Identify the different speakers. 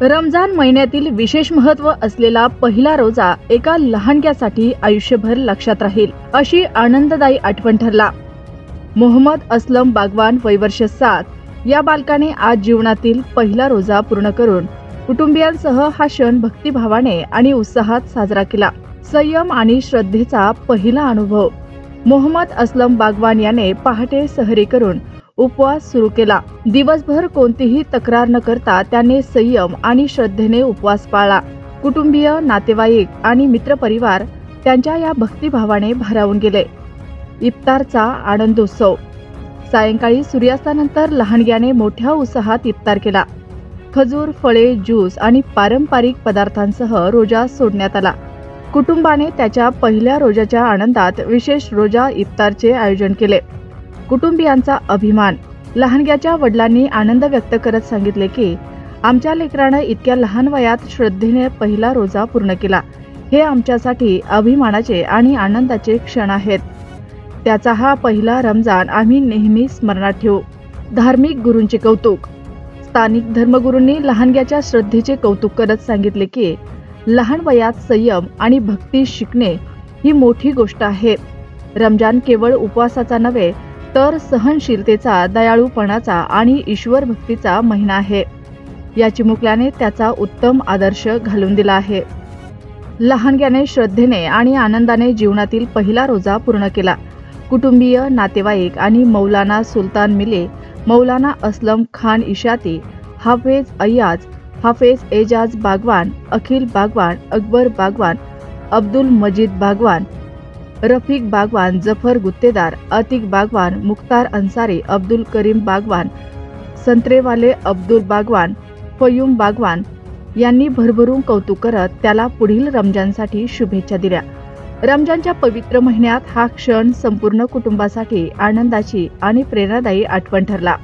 Speaker 1: रमजान महिन्यातील विशेष महत्त्व असलेला पहिला रोजा एका लहानग्यासाठी आयुष्यभर लक्षात राहील अशी आनंददायी आठवण ठरला। मोहम्मद असलम बागवान वय वर्ष 7 या बालकाने आज जीवनातील पहिला रोजा पूर्ण करून कुटुंबियांसह हा क्षण भक्तिभावाने आणि उत्साहात साजरा केला। संयम आणि श्रद्धेचा पहिला अनुभव। मोहम्मद असलम बागवान याने पहाटे सहरी करून उपवास सुरू केला। दिवसभर कोणतीही तक्रार न करता त्याने संयम आणि श्रद्धेने उपवास पाळला। कुटुंबीय, नातेवाईक आणि मित्रपरिवार त्यांच्या या भक्तिभावाने भारावून गेले। इफ्तारचा आनंदोत्सव। सायंकाळी सूर्यास्तानंतर लहानग्याने मोठ्या उत्साहात इफ्तार केला। खजूर, फळे, ज्यूस आणि पारंपरिक पदार्थांसह रोजा सोडण्यात आला। कुटुंबाने त्याच्या पहिल्या रोजाच्या आनंदात विशेष रोजा इफ्तारचे आयोजन केले। कुटुंबियांचा अभिमान। लहानग्याच्या वडिलांनी आनंद व्यक्त करत सांगितले की आमच्या लेकरानं इतक्या लहान वयात श्रद्धेने पहिला रोजा पूर्ण केला। हे आमच्यासाठी अभिमानाचे आणि आनंदाचे क्षण आहेत। त्याचा हा पहिला रमजान आम्ही नेहमी स्मरणात ठेवू। धार्मिक गुरूंचे कौतुक। स्थानिक धर्मगुरूंनी लहानग्याच्या श्रद्धेचे कौतुक करत सांगितले की लहान वयात संयम आणि भक्ती शिकणे ही मोठी गोष्ट आहे। रमजान केवळ उपवासाचा नव्हे तर सहनशीलतेचा, दयाळूपणाचा आणि ईश्वर भक्तीचा महिना आहे। या चिमुकल्याने त्याचा उत्तम आदर्श घालून दिला आहे। लहानग्याने श्रद्धेने आणि आनंदाने जीवनातील पहिला रोजा पूर्ण केला। कुटुंबीय, नातेवाईक आणि मौलाना सुलतान मिले, मौलाना असलम खान इशाती, हाफेज अय्याज, हाफेज एजाज बागवान, अखिल बागवान, अकबर बागवान, अब्दुल मजीद बागवान, रफीक बागवान, जफर गुत्तेदार, अतिक बागवान, मुख्तार अन्सारी, अब्दुल करीम बागवान, संत्रेवाले अब्दुल बागवान, फयूम बागवान यांनी भरभरून कौतुक करत त्याला पुढील रमजानसाठी शुभेच्छा दिल्या। रमजानच्या पवित्र महिन्यात हा क्षण संपूर्ण कुटुंबासाठी आनंदाची आणि प्रेरणादायी आठवण ठरला।